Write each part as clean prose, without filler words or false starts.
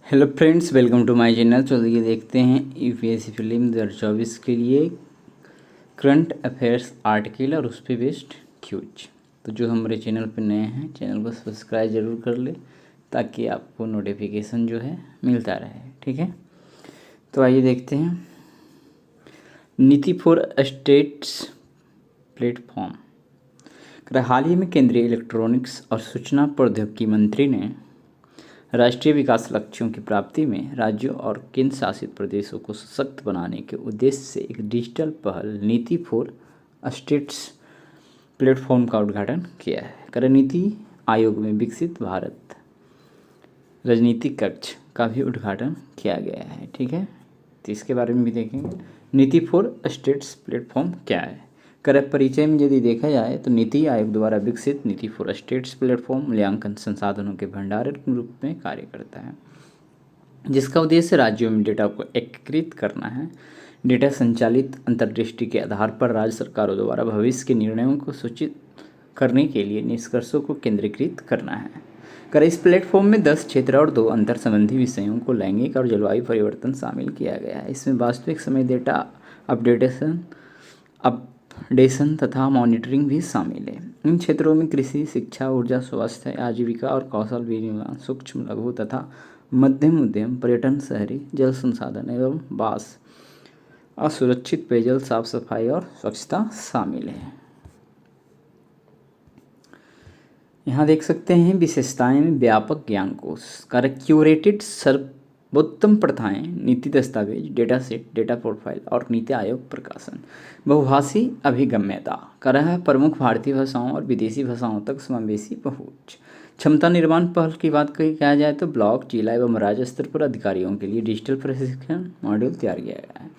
Hello friends, welcome to my channel. चलिए देखते हैं यूपीएससी फिल्म 2024 के लिए करंट अफेयर्स आर्टिकल और उस पर बेस्ड क्यूज। तो जो हमारे चैनल पर नए हैं, चैनल को सब्सक्राइब ज़रूर कर ले ताकि आपको नोटिफिकेशन जो है मिलता रहे। ठीक है, तो आइए देखते हैं। नीति फॉर स्टेट्स प्लेटफॉर्म। हाल ही में केंद्रीय इलेक्ट्रॉनिक्स और सूचना प्रौद्योगिकी मंत्री ने राष्ट्रीय विकास लक्ष्यों की प्राप्ति में राज्यों और केंद्र शासित प्रदेशों को सशक्त बनाने के उद्देश्य से एक डिजिटल पहल नीति फॉर स्टेट्स प्लेटफॉर्म का उद्घाटन किया है। नीति आयोग में विकसित भारत राजनीतिक कक्ष का भी उद्घाटन किया गया है। ठीक है, तो इसके बारे में भी देखेंगे। नीति फॉर स्टेट्स प्लेटफॉर्म क्या है? परिचय में यदि देखा जाए तो नीति आयोग द्वारा विकसित नीति फॉर स्टेट्स प्लेटफॉर्म मूल्यांकन संसाधनों के भंडारण के रूप में कार्य करता है, जिसका उद्देश्य राज्यों में डेटा को एकीकृत करना है। डेटा संचालित अंतर्दृष्टि के आधार पर राज्य सरकारों द्वारा भविष्य के निर्णयों को सूचित करने के लिए निष्कर्षों को केंद्रीकृत करना है। इस प्लेटफॉर्म में 10 क्षेत्र और 2 अंतर संबंधी विषयों को लैंगिक और जलवायु परिवर्तन शामिल किया गया है। इसमें वास्तविक समय डेटा अपडेशन तथा मॉनिटरिंग भी शामिल है। इन क्षेत्रों में कृषि, शिक्षा, ऊर्जा, स्वास्थ्य, आजीविका और कौशल विनिर्माण, सूक्ष्म लघु तथा मध्यम उद्यम, पर्यटन, शहरी जल संसाधन एवं बास, असुरक्षित पेयजल, साफ सफाई और स्वच्छता शामिल है। यहाँ देख सकते हैं विशेषताएं में व्यापक ज्ञान कोश, क्यूरेटेड सर्वोत्तम प्रथाएं, नीति दस्तावेज, डेटा सेट, डेटा प्रोफाइल और नीति आयोग प्रकाशन। बहुभाषी अभिगम्यता, प्रमुख भारतीय भाषाओं और विदेशी भाषाओं तक समावेशी पहुंच। क्षमता निर्माण पहल की बात कहा जाए तो ब्लॉक, जिला एवं राज्य स्तर पर अधिकारियों के लिए डिजिटल प्रशिक्षण मॉड्यूल तैयार किया गया है।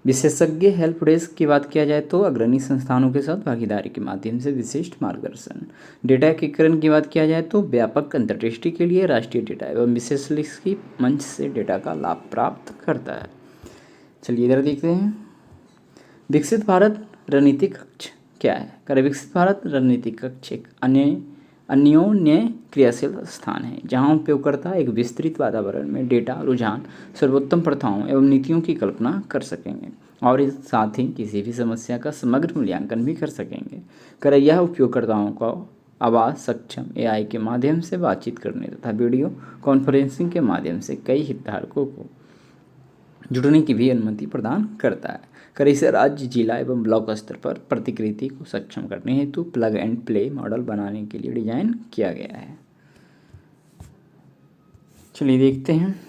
विशेषज्ञ हेल्प डेस्क की बात किया जाए तो अग्रणी संस्थानों के साथ भागीदारी के माध्यम से विशिष्ट मार्गदर्शन। डेटा एकीकरण की बात किया जाए तो व्यापक अंतर्दृष्टि के लिए राष्ट्रीय डेटा एवं विशेषज्ञ की मंच से डेटा का लाभ प्राप्त करता है। चलिए इधर देखते हैं। विकसित भारत रणनीतिक कक्ष क्या है? विकसित भारत रणनीतिक कक्ष एक अन्योन्य क्रियाशील स्थान है जहां उपयोगकर्ता एक विस्तृत वातावरण में डेटा, रुझान, सर्वोत्तम प्रथाओं एवं नीतियों की कल्पना कर सकेंगे और इस साथ ही किसी भी समस्या का समग्र मूल्यांकन भी कर सकेंगे। यह उपयोगकर्ताओं को आवाज़ सक्षम AI के माध्यम से बातचीत करने तथा वीडियो कॉन्फ्रेंसिंग के माध्यम से कई हितधारकों को जुड़ने की भी अनुमति प्रदान करता है। इसे राज्य, जिला एवं ब्लॉक स्तर पर प्रतिकृति को सक्षम करने हेतु प्लग एंड प्ले मॉडल बनाने के लिए डिजाइन किया गया है। चलिए देखते हैं।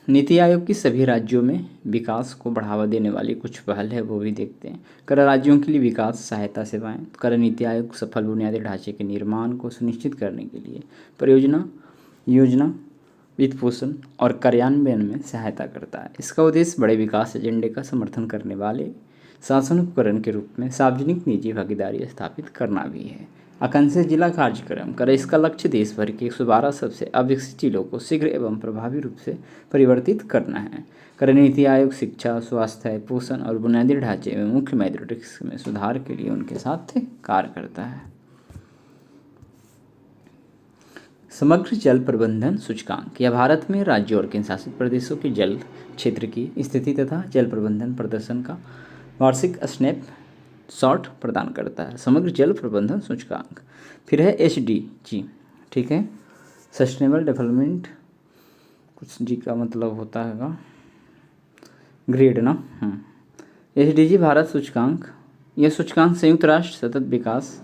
नीति आयोग की सभी राज्यों में विकास को बढ़ावा देने वाली कुछ पहल है, वो भी देखते हैं। राज्यों के लिए विकास सहायता सेवाएं। नीति आयोग सफल बुनियादी ढांचे के निर्माण को सुनिश्चित करने के लिए परियोजना, योजना, वित्त पोषण और कार्यान्वयन में सहायता करता है। इसका उद्देश्य बड़े विकास एजेंडे का समर्थन करने वाले शासन उपकरण के रूप में सार्वजनिक निजी भागीदारी स्थापित करना भी है। आकांक्षी जिला कार्यक्रम। इसका लक्ष्य देश भर के 112 सबसे अविकसित जिलों को शीघ्र एवं प्रभावी रूप से परिवर्तित करना है। नीति आयोग शिक्षा, स्वास्थ्य, पोषण और बुनियादी ढांचे में मुख्य मैट्रिक्स में सुधार के लिए उनके साथ कार्य करता है। समग्र जल प्रबंधन सूचकांक यह भारत में राज्यों और केंद्र शासित प्रदेशों के जल क्षेत्र की स्थिति तथा जल प्रबंधन प्रदर्शन का वार्षिक स्नैपशॉट प्रदान करता है। समग्र जल प्रबंधन सूचकांक। फिर है SDG। ठीक है, सस्टेनेबल डेवलपमेंट, कुछ जी का मतलब होता है ग्रेड ना। SDG भारत सूचकांक। यह सूचकांक संयुक्त राष्ट्र सतत विकास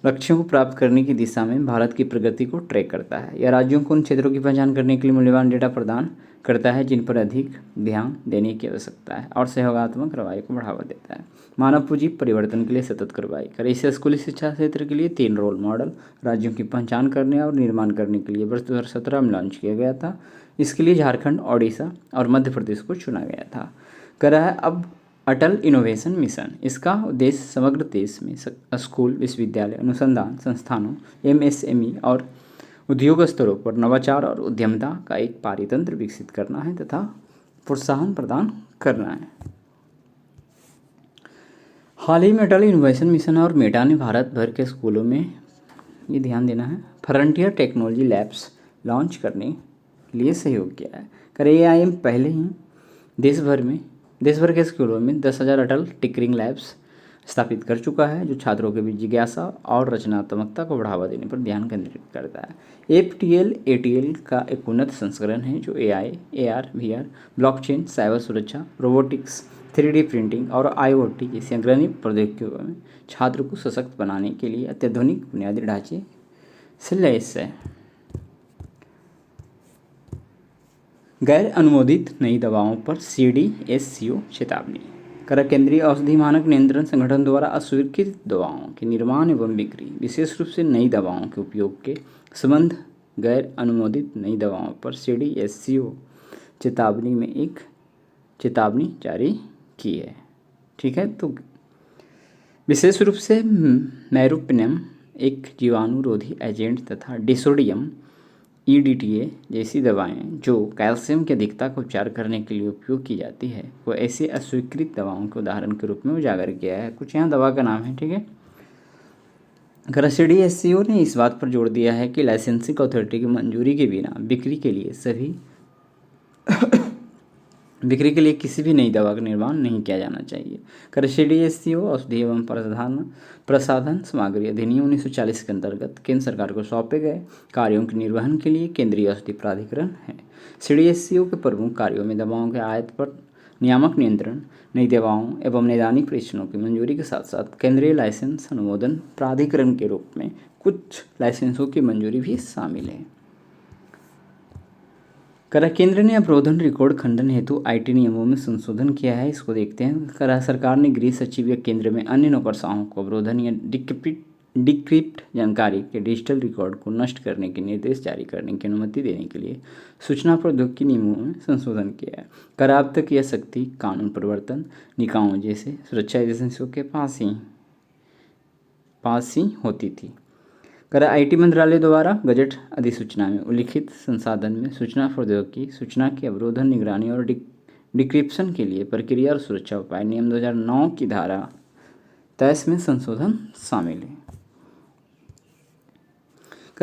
लक्ष्यों को प्राप्त करने की दिशा में भारत की प्रगति को ट्रैक करता है। यह राज्यों को उन क्षेत्रों की पहचान करने के लिए मूल्यवान डेटा प्रदान करता है जिन पर अधिक ध्यान देने की आवश्यकता है और सहयोगात्मक रवैये को बढ़ावा देता है। मानव पूंजी परिवर्तन के लिए सतत कार्रवाई। इसे स्कूली शिक्षा क्षेत्र के लिए 3 रोल मॉडल राज्यों की पहचान करने और निर्माण करने के लिए वर्ष 2017 में लॉन्च किया गया था। इसके लिए झारखंड, ओडिशा और मध्य प्रदेश को चुना गया था। अब अटल इनोवेशन मिशन। इसका उद्देश्य समग्र देश में स्कूल, विश्वविद्यालय, अनुसंधान संस्थानों, MSME और उद्योग स्तरों पर नवाचार और उद्यमिता का एक पारितंत्र विकसित करना है तथा प्रोत्साहन प्रदान करना है। हाल ही में अटल इनोवेशन मिशन और मेटा ने भारत भर के स्कूलों में ये ध्यान देना है फ्रंटियर टेक्नोलॉजी लैब्स लॉन्च करने लिए सहयोग किया है। AIM पहले ही देश भर के स्कूलों में 10,000 अटल टिंकरिंग लैब्स स्थापित कर चुका है, जो छात्रों के बीच जिज्ञासा और रचनात्मकता को बढ़ावा देने पर ध्यान केंद्रित करता है। FTL ATL का एक उन्नत संस्करण है जो AI, AR, VR, blockchain, cyber सुरक्षा, रोबोटिक्स, 3D प्रिंटिंग और IoT जैसी अग्रणी प्रौद्योगिकियों में छात्र को सशक्त बनाने के लिए अत्याधुनिक बुनियादी ढांचे से लैस है। गैर अनुमोदित नई दवाओं पर CDSCO चेतावनी। केंद्रीय औषधि मानक नियंत्रण संगठन द्वारा अस्वीकृत दवाओं के निर्माण एवं बिक्री, विशेष रूप से नई दवाओं के उपयोग के संबंध गैर अनुमोदित नई दवाओं पर CDSCO चेतावनी में एक चेतावनी जारी की है। ठीक है, तो विशेष रूप से मेरोपिनम एक जीवाणुरोधी एजेंट तथा डिसोडियम EDTA जैसी दवाएं जो कैल्शियम की अधिकता को उपचार करने के लिए उपयोग की जाती है, वो ऐसे अस्वीकृत दवाओं के उदाहरण के रूप में उजागर किया है। कुछ यहाँ दवा का नाम है। ठीक है, CDSCO ने इस बात पर जोर दिया है कि लाइसेंसिंग अथॉरिटी की मंजूरी के बिना बिक्री के लिए किसी भी नई दवा का निर्माण नहीं किया जाना चाहिए। CDSCO औषधि एवं प्रसाधन सामग्री अधिनियम 1940 के अंतर्गत केंद्र सरकार को सौंपे गए कार्यों के निर्वहन के लिए केंद्रीय औषधि प्राधिकरण है। CDSCO के प्रमुख कार्यों में दवाओं के आयात पर नियामक नियंत्रण, नई दवाओं एवं नैदानिक परीक्षणों की मंजूरी के साथ साथ केंद्रीय लाइसेंस अनुमोदन प्राधिकरण के रूप में कुछ लाइसेंसों की मंजूरी भी शामिल है। केंद्र ने अवरोधन रिकॉर्ड खंडन हेतु IT नियमों में संशोधन किया है। इसको देखते हैं। सरकार ने गृह सचिव या केंद्र में अन्य नौकरशाहों को अवरोधन या डिक्रिप्ट जानकारी के डिजिटल रिकॉर्ड को नष्ट करने के निर्देश जारी करने की अनुमति देने के लिए सूचना प्रौद्योगिकी नियमों में संशोधन किया है। अब तक यह शक्ति कानून प्रवर्तन निकायों जैसे सुरक्षा एजेंसियों के पास ही होती थी। IT मंत्रालय द्वारा गजट अधिसूचना में उल्लिखित संसाधन में सूचना प्रौद्योगिकी, सूचना की अवरोधन, निगरानी और डिक्रिप्शन के लिए प्रक्रिया और सुरक्षा उपाय नियम 2009 की धारा 23 में संशोधन शामिल है।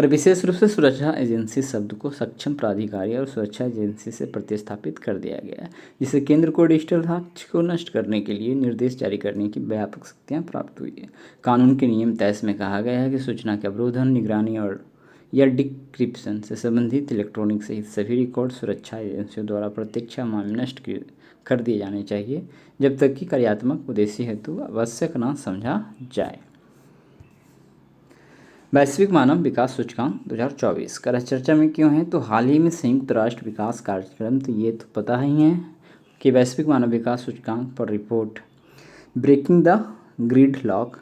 विशेष रूप से सुरक्षा एजेंसी शब्द को सक्षम प्राधिकारी और सुरक्षा एजेंसी से प्रतिस्थापित कर दिया गया है, जिससे केंद्र को डिजिटल साक्ष्य को नष्ट करने के लिए निर्देश जारी करने की व्यापक शक्तियां प्राप्त हुई है। कानून के नियम 23 में कहा गया है कि सूचना के अवरोधन, निगरानी और या डिक्रिप्शन से संबंधित इलेक्ट्रॉनिक सहित सभी रिकॉर्ड सुरक्षा एजेंसियों द्वारा प्रत्यक्ष में नष्ट कर दिए जाने चाहिए जब तक कि कार्यात्मक उद्देश्य हेतु आवश्यक न समझा जाए। वैश्विक मानव विकास सूचकांक 2024 का चर्चा में क्यों है, तो हाल ही में संयुक्त राष्ट्र विकास कार्यक्रम, तो ये तो पता ही है कि वैश्विक मानव विकास सूचकांक पर report breaking the gridlock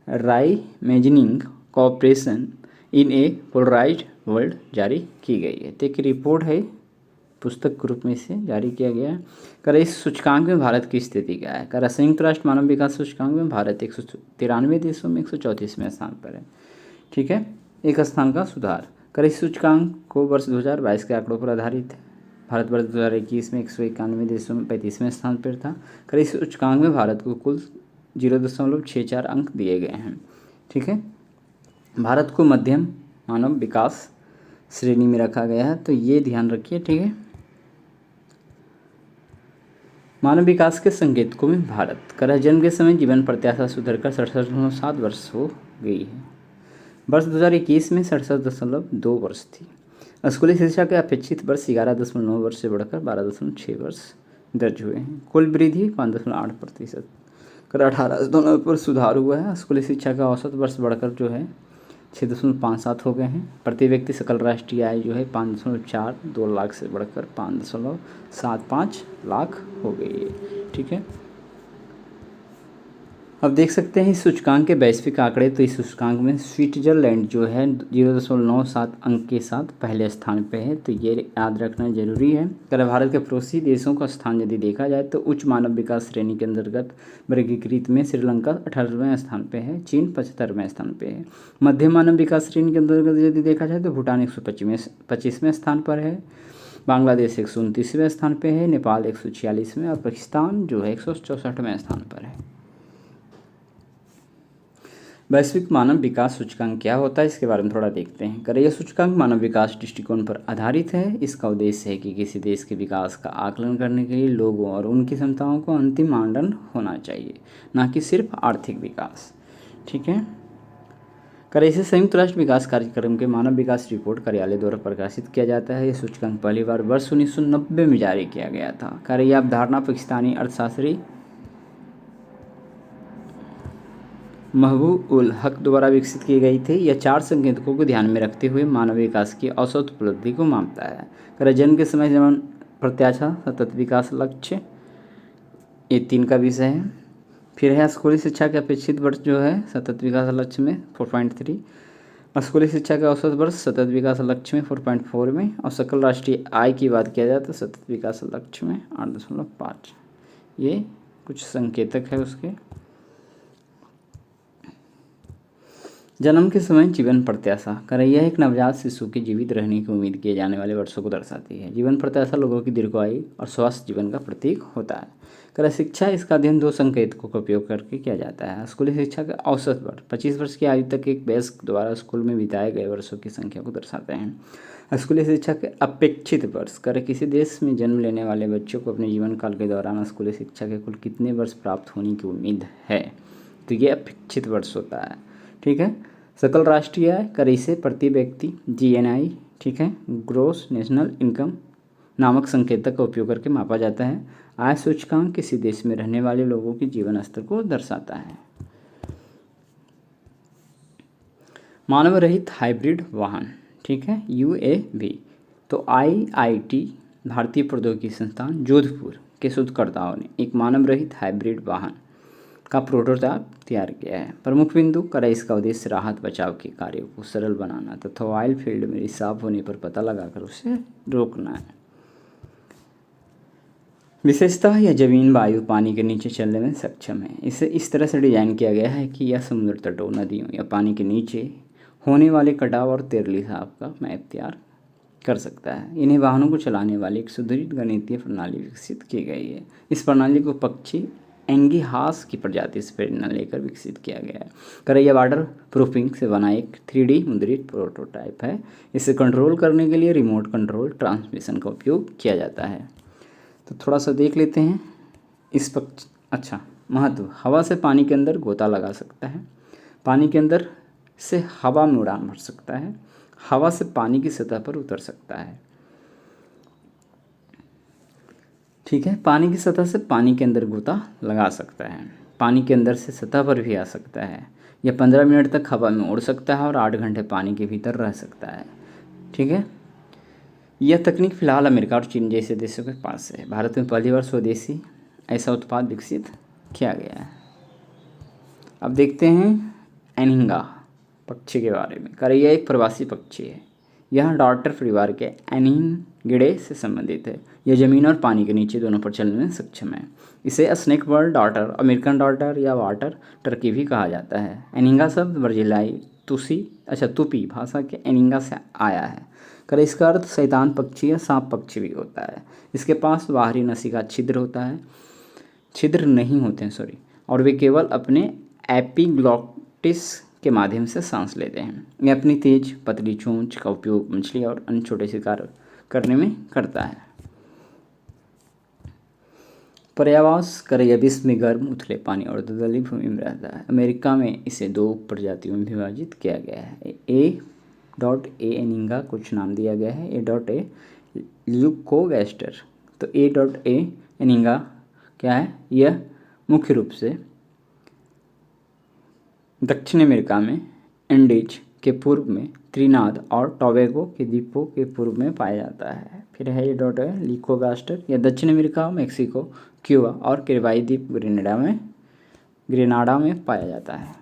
reimagining cooperation in a polarised world जारी की गई है। तो एक रिपोर्ट है, पुस्तक के रूप में इसे जारी किया गया है। इस सूचकांक में भारत की स्थिति क्या है। संयुक्त राष्ट्र मानव विकास सूचकांक में भारत 193 देशों में 134वें स्थान पर है। ठीक है, एक स्थान का सुधार। इस सूचकांक को वर्ष 2022 के आंकड़ों पर आधारित है। भारत वर्ष 2021 में 191 देशों में 35वें स्थान पर था। इस सूचकांक में भारत को कुल 0.64 अंक दिए गए हैं। ठीक है, भारत को मध्यम मानव विकास श्रेणी में रखा गया है, तो ये ध्यान रखिए। ठीक है, मानव विकास के संकेतकों में भारत जन्म के समय जीवन प्रत्याशा सुधरकर 67.7 वर्ष हो गई है। वर्ष 2021 में 67.2 वर्ष थी। स्कूली शिक्षा के अपेक्षित वर्ष 11.9 वर्ष से बढ़कर 12.6 वर्ष दर्ज हुए हैं। कुल वृद्धि 5.8%। 18 पर सुधार हुआ है। स्कूली शिक्षा का औसत वर्ष बढ़कर जो है 6.57 हो गए हैं। प्रति व्यक्ति सकल राष्ट्रीय आय जो है 5.42 लाख से बढ़कर 5.75 लाख हो गई है। ठीक है, अब देख सकते हैं इस सूचकांक के वैश्विक आंकड़े। तो इस सूचकांक में स्विट्जरलैंड जो है 0.97 अंक के साथ पहले स्थान पे है, तो ये याद रखना जरूरी है। अगर भारत के पड़ोसी देशों का स्थान यदि देखा जाए तो उच्च मानव विकास श्रेणी के अंतर्गत वर्गीकृत में श्रीलंका 18वें स्थान पे है, चीन 75वें स्थान पे है। मध्यम मानव विकास श्रेणी के अंतर्गत यदि देखा जाए तो भूटान 125वें स्थान पर है, बांग्लादेश 129वें स्थान पे है, नेपाल 146वें और पाकिस्तान जो है 164वें स्थान पर है। वैश्विक मानव विकास सूचकांक क्या होता है, इसके बारे में थोड़ा देखते हैं। कर यह सूचकांक मानव विकास दृष्टिकोण पर आधारित है। इसका उद्देश्य है कि किसी देश के विकास का आकलन करने के लिए लोगों और उनकी क्षमताओं को अंतिम मानदंड होना चाहिए, न कि सिर्फ आर्थिक विकास। ठीक है। कर इसे संयुक्त राष्ट्र विकास कार्यक्रम के मानव विकास रिपोर्ट कार्यालय द्वारा प्रकाशित किया जाता है। यह सूचकांक पहली बार वर्ष 1990 में जारी किया गया था। कर यह अवधारणा पाकिस्तानी अर्थशास्त्री महबूब उल हक द्वारा विकसित की गई थी। यह 4 संकेतकों को ध्यान में रखते हुए मानव विकास की औसत उपलब्धि को मापता है। कर जन्म के समय जीवन प्रत्याशा, सतत विकास लक्ष्य, ये 3 का विषय है। फिर है स्कूली शिक्षा के अपेक्षित वर्ष जो है सतत विकास लक्ष्य में 4.3, और स्कूली शिक्षा के औसत वर्ष सतत विकास लक्ष्य में 4.4 में, और सकल राष्ट्रीय आय की बात किया जाए तो सतत विकास लक्ष्य में 8.5। ये कुछ संकेतक है उसके। जन्म के समय जीवन प्रत्याशा। कर यह एक नवजात शिशु के जीवित रहने की उम्मीद किए जाने वाले वर्षों को दर्शाती है। जीवन प्रत्याशा लोगों की दीर्घायु और स्वस्थ जीवन का प्रतीक होता है। कर शिक्षा, इसका अध्ययन 2 संकेतकों का उपयोग करके किया जाता है। स्कूली शिक्षा का औसत वर्ष 25 वर्ष की आयु तक एक वयस्क द्वारा स्कूल में बिताए गए वर्षों की संख्या को दर्शाते हैं। स्कूली शिक्षा के अपेक्षित वर्ष। कर किसी देश में जन्म लेने वाले बच्चों को अपने जीवन काल के दौरान स्कूली शिक्षा के कुल कितने वर्ष प्राप्त होने की उम्मीद है, तो ये अपेक्षित वर्ष होता है। ठीक है। सकल राष्ट्रीय आय। कर इसे प्रति व्यक्ति GNI, ठीक है, ग्रोस नेशनल इनकम नामक संकेतक का उपयोग करके मापा जाता है। आय सूचकांक किसी देश में रहने वाले लोगों के जीवन स्तर को दर्शाता है। मानव रहित हाइब्रिड वाहन। ठीक है, UAV। तो IIT भारतीय प्रौद्योगिकी संस्थान जोधपुर के शोधकर्ताओं ने एक मानव रहित हाइब्रिड वाहन का प्रोटोटाइप तैयार किया है। प्रमुख बिंदु। कर इसका उद्देश्य राहत बचाव के कार्यों को सरल बनाना तथा ऑयल फील्ड में रिसाव होने पर पता लगाकर उसे रोकना है। विशेषता, यह जमीन, वायु, पानी के नीचे चलने में सक्षम है। इसे इस तरह से डिजाइन किया गया है कि यह समुद्र तटों, नदियों या पानी के नीचे होने वाले कटाव और तेरलिसाव का मैप तैयार कर सकता है। इन्हें वाहनों को चलाने वाली एक सुदृढ़ गणितीय प्रणाली विकसित की गई है। इस प्रणाली को पक्षी एंगिहास की प्रजाति से प्रेरणा लेकर विकसित किया गया है। कर यह वाटर प्रूफिंग से बना एक 3D मुद्रित प्रोटोटाइप है। इसे कंट्रोल करने के लिए रिमोट कंट्रोल ट्रांसमिशन का उपयोग किया जाता है। तो थोड़ा सा देख लेते हैं इस पक्ष। अच्छा, महत्व। हवा से पानी के अंदर गोता लगा सकता है। पानी के अंदर से हवा में उड़ान भर सकता है। हवा से पानी की सतह पर उतर सकता है। ठीक है, पानी की सतह से पानी के अंदर गोता लगा सकता है। पानी के अंदर से सतह पर भी आ सकता है। यह 15 मिनट तक हवा में उड़ सकता है और 8 घंटे पानी के भीतर रह सकता है। ठीक है। यह तकनीक फिलहाल अमेरिका और चीन जैसे देशों के पास है। भारत में पहली बार स्वदेशी ऐसा उत्पाद विकसित किया गया है। अब देखते हैं एनिंगा पक्षी के बारे में। कर यह एक प्रवासी पक्षी है। यह डॉर्टर परिवार के एनिंगिडे से संबंधित है। यह जमीन और पानी के नीचे दोनों पर चलने में सक्षम है। इसे snake bird daughter, American daughter या वाटर टर्की भी कहा जाता है। एनिंगा शब्द ब्राजीलाई तुपी भाषा के एनिंगा से आया है। कर इसका अर्थ शैतान पक्षी या सांप पक्षी भी होता है। इसके पास बाहरी नसिका छिद्र नहीं होते हैं और वे केवल अपने एपिग्लॉटिस के माध्यम से सांस लेते हैं। यह अपनी तेज पतली चोंच का उपयोग मछली और अन्य छोटे शिकार करने में करता है। पर्यावास। कर यह विश्व में गर्म, उथले पानी और दलदली भूमि में रहता है। अमेरिका में इसे 2 प्रजातियों में विभाजित किया गया है। A.A एनिंगा कुछ नाम दिया गया है। A.A ल्यूकोगैस्टर। तो A.A एनिंगा क्या है? यह मुख्य रूप से दक्षिण अमेरिका में एंडीज के पूर्व में त्रिनाद और टोबैगो के द्वीपों के पूर्व में पाया जाता है। फिर है ये A ल्यूकोगास्टर। यह दक्षिण अमेरिका, मेक्सिको, क्यूबा और कैरिबियाई द्वीप ग्रेनाडा में पाया जाता है।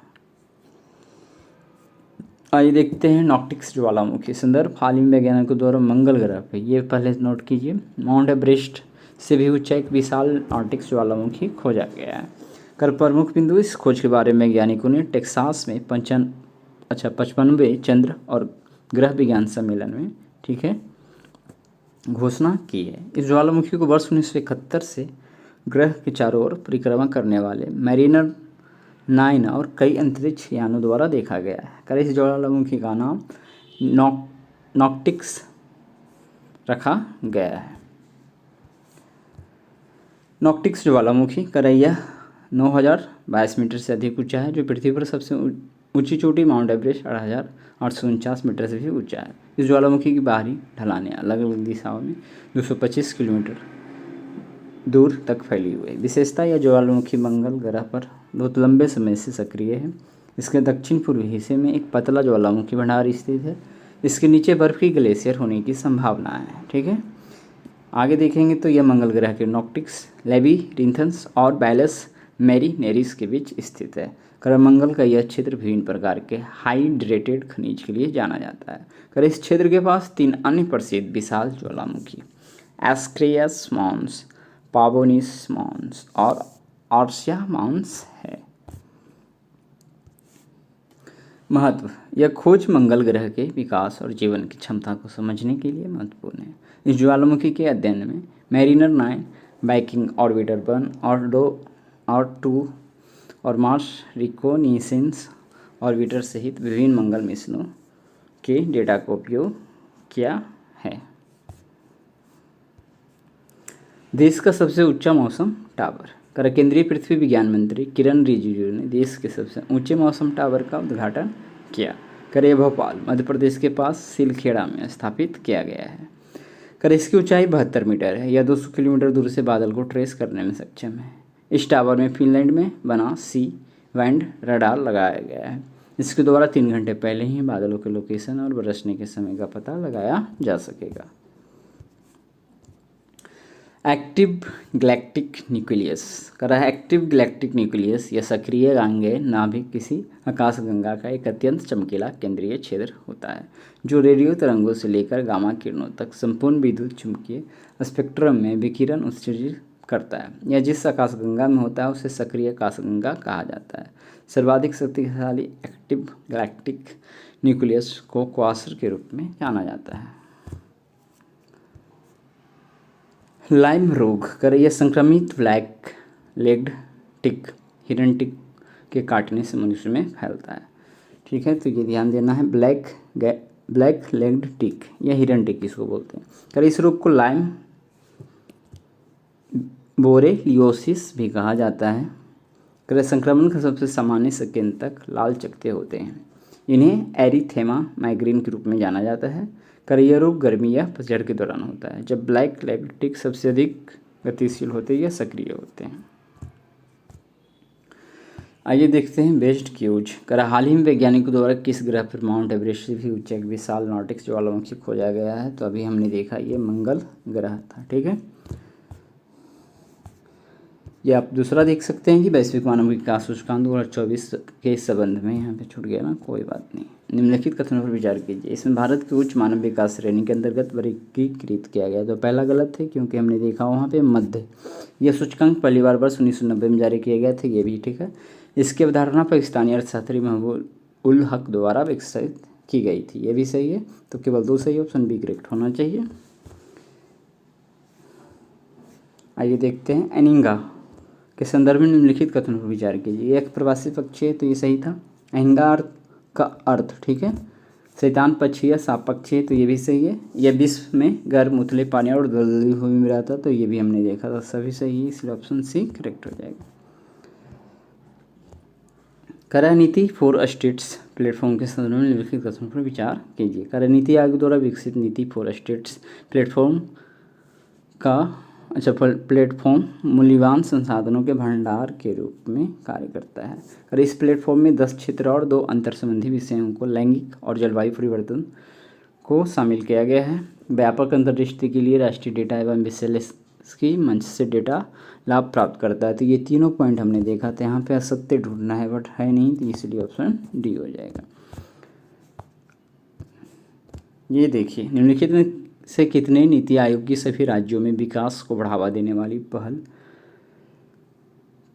आइए देखते हैं नॉर्डिक्स ज्वालामुखी। संदर्भ, हाल ही में वैज्ञानिकों द्वारा मंगल ग्रह पे, ये पहले नोट कीजिए, माउंट एवरेस्ट से भी ऊंचा एक विशाल नॉर्डिक्स ज्वालामुखी खोजा गया है। कर प्रमुख बिंदु। इस खोज के बारे में वैज्ञानिकों ने टेक्सास में 55वें चंद्र और ग्रह विज्ञान सम्मेलन में, ठीक है, घोषणा की है। इस ज्वालामुखी को वर्ष 1971 से ग्रह के चारों ओर परिक्रमा करने वाले मैरिनर 9 और कई अंतरिक्ष यानों द्वारा देखा गया है। कर इस ज्वालामुखी का नाम नॉक्टिक्स रखा गया है। नॉक्टिक्स ज्वालामुखी करैया 9022 मीटर से अधिक ऊंचा है, जो पृथ्वी पर सबसे ऊंची चोटी माउंट एवरेस्ट 8849 मीटर से भी ऊंचा है। इस ज्वालामुखी की बाहरी ढलानें अलग अलग दिशाओं में 225 किलोमीटर दूर तक फैली हुई है। विशेषता यह ज्वालामुखी मंगल ग्रह पर बहुत लंबे समय से सक्रिय है। इसके दक्षिण पूर्वी हिस्से में एक पतला ज्वालामुखी भंडार स्थित है। इसके नीचे बर्फ की ग्लेशियर होने की संभावना है। ठीक है, आगे देखेंगे तो यह मंगल ग्रह के नॉक्टिक्स लेबिरिंथस और बैलस मैरीनेरिस के बीच स्थित है। करमंगल का यह क्षेत्र विभिन्न प्रकार के हाइड्रेटेड खनिज के लिए जाना जाता है। कर इस क्षेत्र के पास 3 अन्य प्रसिद्ध विशाल ज्वालामुखी एस्क्रियस मॉन्स, पावोनिस मॉन्स और आर्सिया मॉन्स है। महत्व, यह खोज मंगल ग्रह के विकास और जीवन की क्षमता को समझने के लिए महत्वपूर्ण है। इस ज्वालामुखी के अध्ययन में मैरिनर 9, वाइकिंग ऑर्बिटर 1 और 2 और 2 और मार्स रिकोनिसेंस ऑर्बिटर सहित विभिन्न मंगल मिशनों के डेटा का उपयोग किया है। देश का सबसे ऊंचा मौसम टावर। कर केंद्रीय पृथ्वी विज्ञान मंत्री किरण रिजिजू ने देश के सबसे ऊंचे मौसम टावर का उद्घाटन किया। कर यह भोपाल मध्य प्रदेश के पास सिलखेड़ा में स्थापित किया गया है। कर इसकी ऊंचाई 72 मीटर है। यह 200 किलोमीटर दूर से बादल को ट्रेस करने में सक्षम है। इस टावर में फिनलैंड में बना सी बैंड रडार लगाया गया है। इसके द्वारा 3 घंटे पहले ही बादलों के लोकेशन और बरसने के समय का पता लगाया जा सकेगा। Active galactic nucleus. कर एक्टिव गैलेक्टिक न्यूक्लियस यह सक्रिय गांगेय नाभिक किसी आकाशगंगा का एक अत्यंत चमकीला केंद्रीय क्षेत्र होता है, जो रेडियो तरंगों से लेकर गामा किरणों तक संपूर्ण विद्युत चुंबकीय स्पेक्ट्रम में विकिरण उत्सर्जित करता है। यह जिस आकाशगंगा में होता है उसे सक्रिय आकाशगंगा कहा जाता है। सर्वाधिक शक्तिशाली एक्टिव गैलेक्टिक न्यूक्लियस को क्वासर के रूप में जाना जाता है। लाइम रोग। कर यह संक्रमित ब्लैक लेग्ड टिक हिरन टिक के काटने से मनुष्य में फैलता है। ठीक है, तो ये ध्यान देना है। ब्लैक लेग्ड टिक या हिरन टिक इसको बोलते हैं। कर इस रोग को लाइम बोरेलियोसिस भी कहा जाता है। कर संक्रमण का सबसे सामान्य संकेतक लाल चकत्ते होते हैं। इन्हें एरिथेमा माइग्रेन के रूप में जाना जाता है। कर यह रोग गर्मी या पतझड़ के दौरान होता है, जब ब्लैक लेग्ड टिक सबसे अधिक गतिशील होते हैं या सक्रिय होते हैं। आइए देखते हैं बेस्ड क्यूज। कर हाल ही में वैज्ञानिकों द्वारा किस ग्रह पर माउंट एवरेस्ट से भी ऊंचा एक विशाल नॉर्डिक ज्वालामुखी खोजा गया है? तो अभी हमने देखा ये मंगल ग्रह था। ठीक है, ये आप दूसरा देख सकते हैं कि वैश्विक मानव विकास सूचकांक 2024 के संबंध में, यहाँ पे छूट गया ना, कोई बात नहीं। निम्नलिखित कथनों पर विचार कीजिए। इसमें भारत की उच्च मानव विकास श्रेणी के अंतर्गत वर्गीकृत किया गया। तो पहला गलत है, क्योंकि हमने देखा वहाँ पे मध्य। यह सूचकांक पहली बार वर्ष 1990 में जारी किए गए थे, ये भी ठीक है। इसकी अवधारणा पाकिस्तानी अर्थशास्त्री महबूब उल हक द्वारा विकसित की गई थी, ये भी सही है। तो केवल 2 सही, ऑप्शन बी करेक्ट होना चाहिए। आइए देखते हैं एनिंगा के संदर्भ में निम्नलिखित कथनों पर विचार कीजिए। एक प्रवासी पक्षी है, तो ये सही था। एनिंगा का अर्थ, ठीक है, शैतान पक्षी या सांप पक्षी है, तो ये भी सही है। यह विश्व में गर्म उथले पानी और दलदली भूमि में रहता, तो ये भी हमने देखा था, सभी सही है, इसलिए ऑप्शन सी करेक्ट हो जाएगा। कर नीति 4 स्टेट्स प्लेटफॉर्म के संदर्भ में निम्नलिखित कथनों पर विचार कीजिए। कर नीति आयोग द्वारा विकसित नीति 4 स्टेट्स प्लेटफॉर्म का प्लेटफॉर्म मूल्यवान संसाधनों के भंडार के रूप में कार्य करता है। और इस प्लेटफॉर्म में 10 क्षेत्र और 2 अंतर संबंधी विषयों को लैंगिक और जलवायु परिवर्तन को शामिल किया गया है। व्यापक अंतर्दृष्टि के लिए राष्ट्रीय डेटा एवं विश्लेषकी मंच से डेटा लाभ प्राप्त करता है। तो ये तीनों पॉइंट हमने देखा था। यहाँ पे असत्य ढूंढना है, बट है नहीं, तो इसलिए ऑप्शन डी हो जाएगा। ये देखिए, निम्नलिखित में से कितने नीति आयोग की सभी राज्यों में विकास को बढ़ावा देने वाली पहल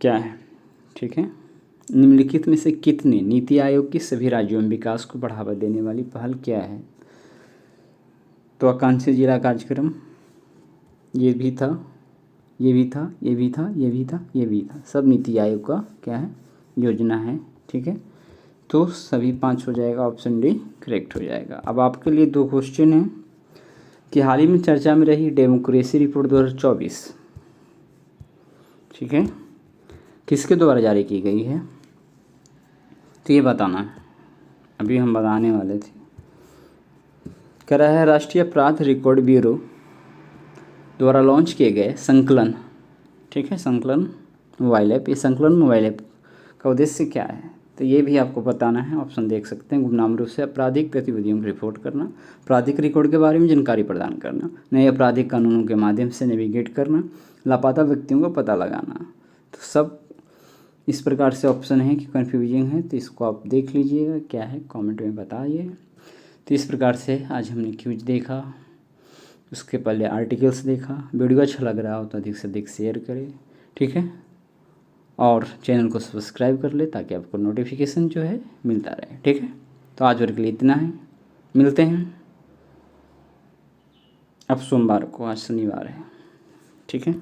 क्या है? ठीक है, निम्नलिखित में से कितने नीति आयोग की सभी राज्यों में विकास को बढ़ावा देने वाली पहल क्या है? तो आकांक्षी जिला कार्यक्रम, ये भी था, ये भी था, ये भी था, ये भी था, ये भी था, सब नीति आयोग का क्या है? योजना है, ठीक है। तो सभी 5 हो जाएगा, ऑप्शन डी करेक्ट हो जाएगा। अब आपके लिए 2 क्वेश्चन हैं कि हाल ही में चर्चा में रही डेमोक्रेसी रिपोर्ट 2024, ठीक है, किसके द्वारा जारी की गई है, तो ये बताना है। अभी हम बताने वाले थे। कह रहा है राष्ट्रीय अपराध रिकॉर्ड ब्यूरो द्वारा लॉन्च किए गए संकलन, ठीक है, संकलन मोबाइल ऐप, ये संकलन मोबाइल ऐप का उद्देश्य क्या है, तो ये भी आपको बताना है। ऑप्शन देख सकते हैं। गुमनाम रूप से आपराधिक गतिविधियों की रिपोर्ट करना, आपराधिक रिकॉर्ड के बारे में जानकारी प्रदान करना, नए आपराधिक कानूनों के माध्यम से नेविगेट करना, लापता व्यक्तियों का पता लगाना। तो सब इस प्रकार से ऑप्शन है कि कन्फ्यूजिंग है, तो इसको आप देख लीजिएगा क्या है, कमेंट में बताइए। तो इस प्रकार से आज हमने क्यूज देखा, उसके पहले आर्टिकल्स देखा। वीडियो अच्छा लग रहा हो तो अधिक से अधिक शेयर करें, ठीक है, और चैनल को सब्सक्राइब कर ले ताकि आपको नोटिफिकेशन जो है मिलता रहे, ठीक है। तो आज के लिए इतना है, मिलते हैं अब सोमवार को, आज शनिवार है, ठीक है।